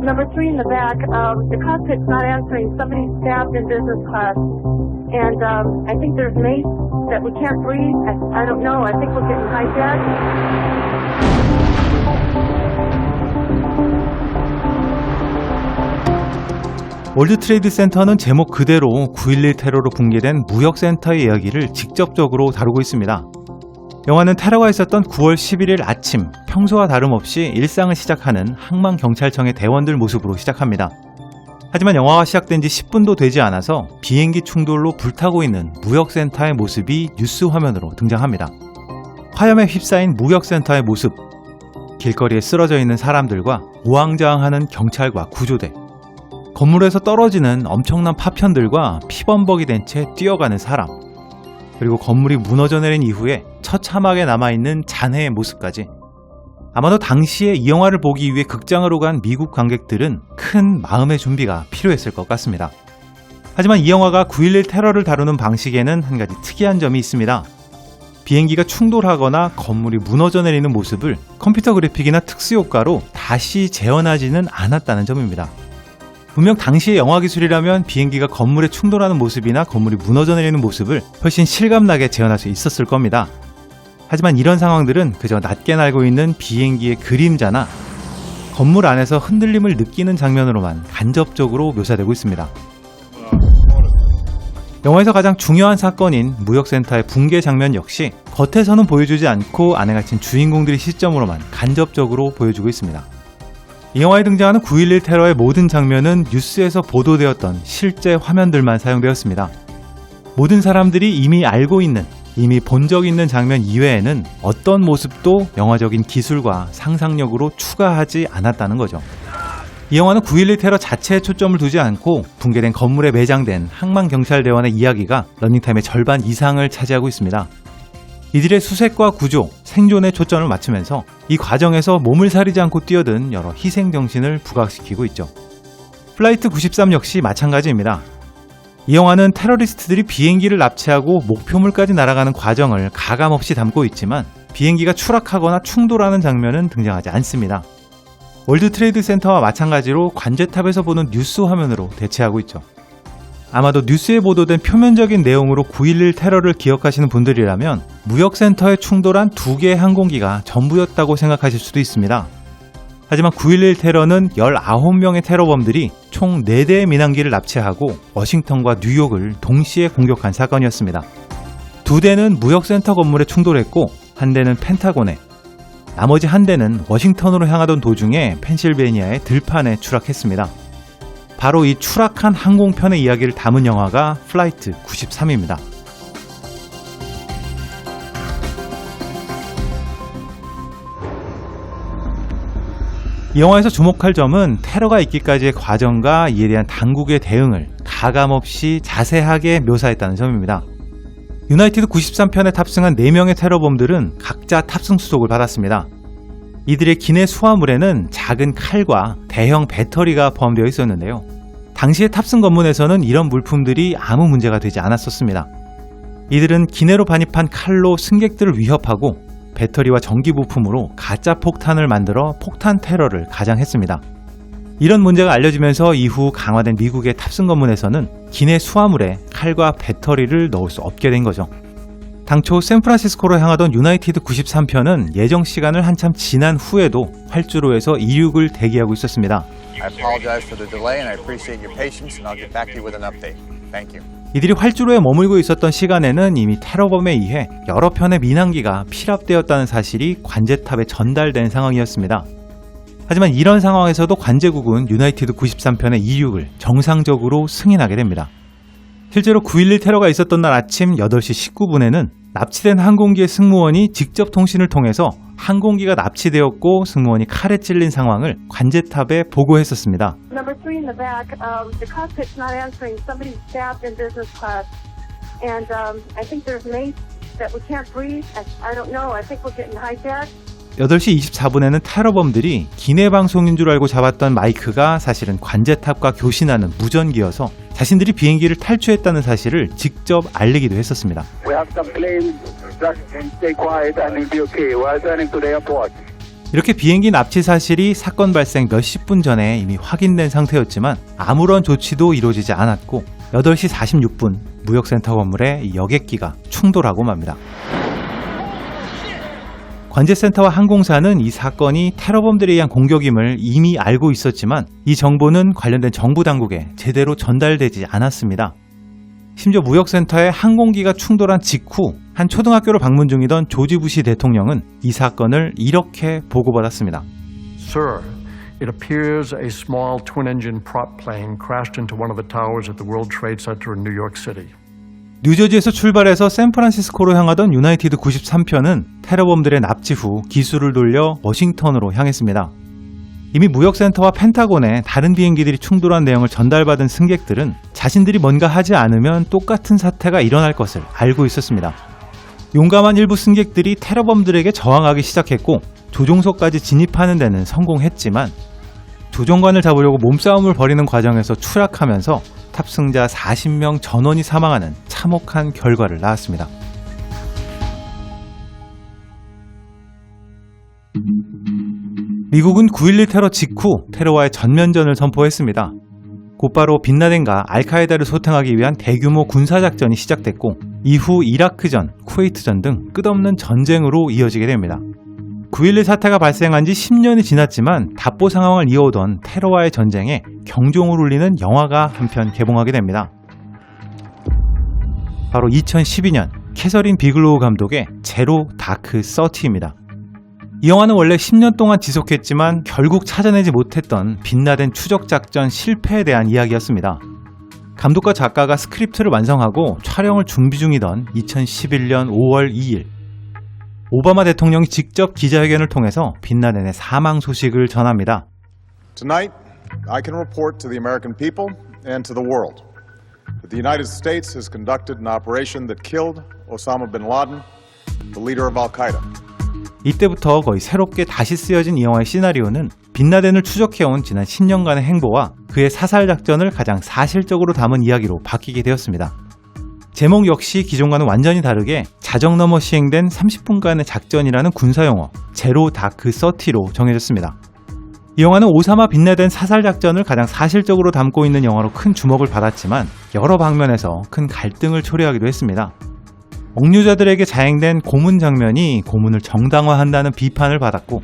Number 3 in the back, the cockpit's not answering. Somebody's stabbed in business class. And I think there's mates that we can't breathe. I don't know. I think we're getting hijacked. 월드 트레이드 센터는 제목 그대로 9.11 테러로 붕괴된 무역센터의 이야기를 직접적으로 다루고 있습니다. 영화는 테러가 있었던 9월 11일 아침, 평소와 다름없이 일상을 시작하는 항만경찰청의 대원들 모습으로 시작합니다. 하지만 영화가 시작된 지 10분도 되지 않아서 비행기 충돌로 불타고 있는 무역센터의 모습이 뉴스 화면으로 등장합니다. 화염에 휩싸인 무역센터의 모습, 길거리에 쓰러져 있는 사람들과 우왕좌왕하는 경찰과 구조대, 건물에서 떨어지는 엄청난 파편들과 피범벅이 된 채 뛰어가는 사람, 그리고 건물이 무너져 내린 이후에 처참하게 남아있는 잔해의 모습까지. 아마도 당시에 이 영화를 보기 위해 극장으로 간 미국 관객들은 큰 마음의 준비가 필요했을 것 같습니다. 하지만 이 영화가 9.11 테러를 다루는 방식에는 한 가지 특이한 점이 있습니다. 비행기가 충돌하거나 건물이 무너져 내리는 모습을 컴퓨터 그래픽이나 특수효과로 다시 재현하지는 않았다는 점입니다. 분명 당시의 영화 기술이라면 비행기가 건물에 충돌하는 모습이나 건물이 무너져 내리는 모습을 훨씬 실감나게 재현할 수 있었을 겁니다. 하지만 이런 상황들은 그저 낮게 날고 있는 비행기의 그림자나 건물 안에서 흔들림을 느끼는 장면으로만 간접적으로 묘사되고 있습니다. 영화에서 가장 중요한 사건인 무역센터의 붕괴 장면 역시 겉에서는 보여주지 않고 안에 갇힌 주인공들의 시점으로만 간접적으로 보여주고 있습니다. 이 영화에 등장하는 9.11 테러의 모든 장면은 뉴스에서 보도되었던 실제 화면들만 사용되었습니다. 모든 사람들이 이미 알고 있는, 이미 본 적 있는 장면 이외에는 어떤 모습도 영화적인 기술과 상상력으로 추가하지 않았다는 거죠. 이 영화는 9.11 테러 자체에 초점을 두지 않고 붕괴된 건물에 매장된 항만경찰대원의 이야기가 러닝타임의 절반 이상을 차지하고 있습니다. 이들의 수색과 구조, 생존에 초점을 맞추면서 이 과정에서 몸을 사리지 않고 뛰어든 여러 희생정신을 부각시키고 있죠. 플라이트 93 역시 마찬가지입니다. 이 영화는 테러리스트들이 비행기를 납치하고 목표물까지 날아가는 과정을 가감없이 담고 있지만 비행기가 추락하거나 충돌하는 장면은 등장하지 않습니다. 월드 트레이드 센터와 마찬가지로 관제탑에서 보는 뉴스 화면으로 대체하고 있죠. 아마도 뉴스에 보도된 표면적인 내용으로 9.11 테러를 기억하시는 분들이라면 무역센터에 충돌한 2개의 항공기가 전부였다고 생각하실 수도 있습니다. 하지만 9.11 테러는 19명의 테러범들이 총 4대의 민항기를 납치하고 워싱턴과 뉴욕을 동시에 공격한 사건이었습니다. 2대는 무역센터 건물에 충돌했고 한 대는 펜타곤에, 나머지 한 대는 워싱턴으로 향하던 도중에 펜실베니아의 들판에 추락했습니다. 바로 이 추락한 항공편의 이야기를 담은 영화가 플라이트 93입니다. 이 영화에서 주목할 점은 테러가 있기까지의 과정과 이에 대한 당국의 대응을 가감없이 자세하게 묘사했다는 점입니다. 유나이티드 93편에 탑승한 4명의 테러범들은 각자 탑승 수속을 받았습니다. 이들의 기내 수화물에는 작은 칼과 대형 배터리가 포함되어 있었는데요. 당시의 탑승 검문에서는 이런 물품들이 아무 문제가 되지 않았었습니다. 이들은 기내로 반입한 칼로 승객들을 위협하고 배터리와 전기 부품으로 가짜 폭탄을 만들어 폭탄 테러를 가장했습니다. 이런 문제가 알려지면서 이후 강화된 미국의 탑승 검문에서는 기내 수화물에 칼과 배터리를 넣을 수 없게 된 거죠. 당초 샌프란시스코로 향하던 유나이티드 93편은 예정 시간을 한참 지난 후에도 활주로에서 이륙을 대기하고 있었습니다. 이들이 활주로에 머물고 있었던 시간에는 이미 테러범에 의해 여러 편의 민항기가 피랍되었다는 사실이 관제탑에 전달된 상황이었습니다. 하지만 이런 상황에서도 관제국은 유나이티드 93편의 이륙을 정상적으로 승인하게 됩니다. 실제로 9.11 테러가 있었던 날 아침 8시 19분에는 납치된 항공기의 승무원이 직접 통신을 통해서 항공기가 납치되었고 승무원이 칼에 찔린 상황을 관제탑에 보고했었습니다. Number 3 in the back, the cockpit's not answering. Somebody's stabbed in business class. And I think there's mates that we can't breathe. I don't know. I think we're getting hijacked. 8시 24분에는 테러범들이 기내 방송인 줄 알고 잡았던 마이크가 사실은 관제탑과 교신하는 무전기여서 자신들이 비행기를 탈취했다는 사실을 직접 알리기도 했었습니다. 이렇게 비행기 납치 사실이 사건 발생 몇십 분 전에 이미 확인된 상태였지만 아무런 조치도 이루어지지 않았고 8시 46분 무역센터 건물에 이 여객기가 충돌하고 맙니다. 관제센터와 항공사는 이 사건이 테러범들에 의한 공격임을 이미 알고 있었지만 이 정보는 관련된 정부 당국에 제대로 전달되지 않았습니다. 심지어 무역센터에 항공기가 충돌한 직후 한 초등학교를 방문 중이던 조지 부시 대통령은 이 사건을 이렇게 보고받았습니다. Sir, it appears a small twin-engine prop plane crashed into one of the towers at the World Trade Center in New York City. 뉴저지에서 출발해서 샌프란시스코로 향하던 유나이티드 93편은 테러범들의 납치 후 기수를 돌려 워싱턴으로 향했습니다. 이미 무역센터와 펜타곤에 다른 비행기들이 충돌한 내용을 전달받은 승객들은 자신들이 뭔가 하지 않으면 똑같은 사태가 일어날 것을 알고 있었습니다. 용감한 일부 승객들이 테러범들에게 저항하기 시작했고 조종소까지 진입하는 데는 성공했지만 조종관을 잡으려고 몸싸움을 벌이는 과정에서 추락하면서 탑승자 40명 전원이 사망하는 참혹한 결과를 낳았습니다. 미국은 9.11 테러 직후 테러와의 전면전을 선포했습니다. 곧바로 빈라덴과 알카에다를 소탕하기 위한 대규모 군사작전이 시작됐고 이후 이라크전, 쿠웨이트전 등 끝없는 전쟁으로 이어지게 됩니다. 9.11 사태가 발생한 지 10년이 지났지만 답보 상황을 이어오던 테러와의 전쟁에 경종을 울리는 영화가 한편 개봉하게 됩니다. 바로 2012년 캐서린 비글로우 감독의 제로 다크 서티입니다. 이 영화는 원래 10년 동안 지속했지만 결국 찾아내지 못했던 빈라덴 추적작전 실패에 대한 이야기였습니다. 감독과 작가가 스크립트를 완성하고 촬영을 준비 중이던 2011년 5월 2일 오바마 대통령이 직접 기자회견을 통해서 빈라덴의 사망 소식을 전합니다. Tonight, I can report to the American people and to the world that the United States has conducted an operation that killed Osama bin Laden, the leader of Al-Qaeda. 이때부터 거의 새롭게 다시 쓰여진 이 영화의 시나리오는 빈라덴을 추적해온 지난 10년간의 행보와 그의 사살 작전을 가장 사실적으로 담은 이야기로 바뀌게 되었습니다. 제목 역시 기존과는 완전히 다르게 자정 넘어 시행된 30분간의 작전이라는 군사용어 제로 다크 서티로 정해졌습니다. 이 영화는 오사마 빈라덴 사살 작전을 가장 사실적으로 담고 있는 영화로 큰 주목을 받았지만 여러 방면에서 큰 갈등을 초래하기도 했습니다. 억류자들에게 자행된 고문 장면이 고문을 정당화한다는 비판을 받았고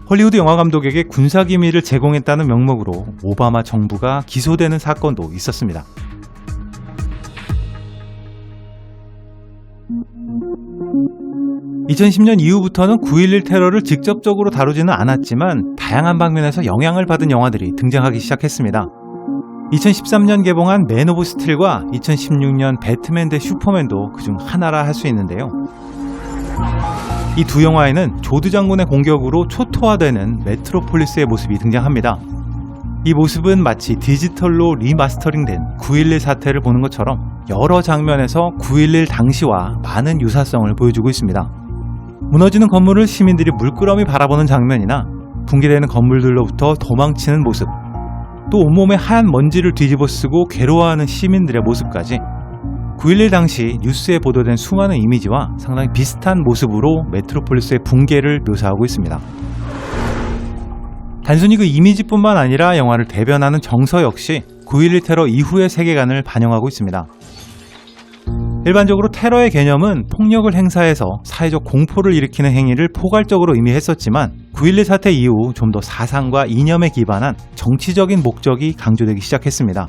헐리우드 영화감독에게 군사기밀을 제공했다는 명목으로 오바마 정부가 기소되는 사건도 있었습니다. (2010년) 이후부터는 9.11 테러를 직접적으로 다루지는 않았지만 다양한 방면에서 영향을 받은 영화들이 등장하기 시작했습니다. 2013년 개봉한 맨 오브 스틸과 2016년 배트맨 대 슈퍼맨도 그중 하나라 할 수 있는데요. 이 두 영화에는 조드 장군의 공격으로 초토화되는 메트로폴리스의 모습이 등장합니다. 이 모습은 마치 디지털로 리마스터링된 9.11 사태를 보는 것처럼 여러 장면에서 9.11 당시와 많은 유사성을 보여주고 있습니다. 무너지는 건물을 시민들이 물끄러미 바라보는 장면이나 붕괴되는 건물들로부터 도망치는 모습, 또 온몸에 하얀 먼지를 뒤집어 쓰고 괴로워하는 시민들의 모습까지 9.11 당시 뉴스에 보도된 수많은 이미지와 상당히 비슷한 모습으로 메트로폴리스의 붕괴를 묘사하고 있습니다. 단순히 그 이미지뿐만 아니라 영화를 대변하는 정서 역시 9.11 테러 이후의 세계관을 반영하고 있습니다. 일반적으로 테러의 개념은 폭력을 행사해서 사회적 공포를 일으키는 행위를 포괄적으로 의미했었지만 9.11 사태 이후 좀 더 사상과 이념에 기반한 정치적인 목적이 강조되기 시작했습니다.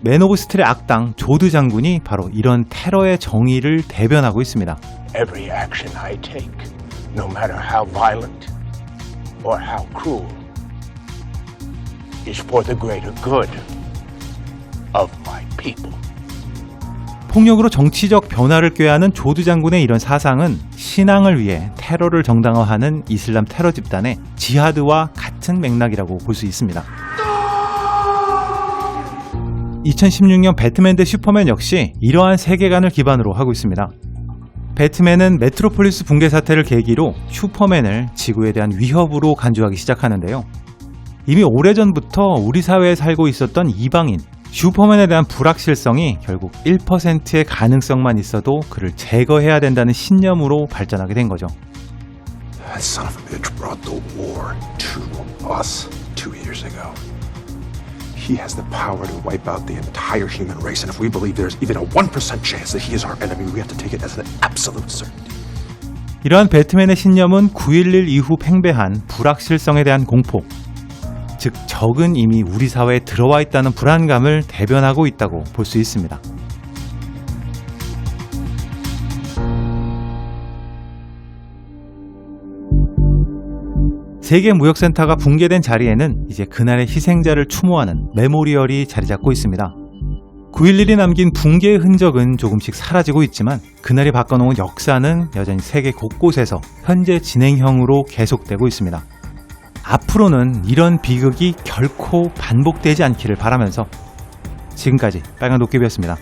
맨 오브 스틸의 악당 조드 장군이 바로 이런 테러의 정의를 대변하고 있습니다. Every action I take, no matter how violent or how cruel, is for the greater good of my people. 폭력으로 정치적 변화를 꾀하는 조드 장군의 이런 사상은 신앙을 위해 테러를 정당화하는 이슬람 테러 집단의 지하드와 같은 맥락이라고 볼 수 있습니다. 2016년 배트맨 대 슈퍼맨 역시 이러한 세계관을 기반으로 하고 있습니다. 배트맨은 메트로폴리스 붕괴 사태를 계기로 슈퍼맨을 지구에 대한 위협으로 간주하기 시작하는데요. 이미 오래전부터 우리 사회에 살고 있었던 이방인, 슈퍼맨에 대한 불확실성이 결국 1%의 가능성만 있어도 그를 제거해야 된다는 신념으로 발전하게 된 거죠. That son of a bitch brought the war to us 2 years ago. He has the power to wipe out the entire human race, and if we believe there's even a 1% chance that he is our enemy, we have to take it as an absolute certainty. 이러한 배트맨의 신념은 9.11 이후 팽배한 불확실성에 대한 공포, 즉 적은 이미 우리 사회에 들어와 있다는 불안감을 대변하고 있다고 볼 수 있습니다. 세계무역센터가 붕괴된 자리에는 이제 그날의 희생자를 추모하는 메모리얼이 자리 잡고 있습니다. 9.11이 남긴 붕괴의 흔적은 조금씩 사라지고 있지만 그날이 바꿔놓은 역사는 여전히 세계 곳곳에서 현재 진행형으로 계속되고 있습니다. 앞으로는 이런 비극이 결코 반복되지 않기를 바라면서 지금까지 빨간 도깨비였습니다.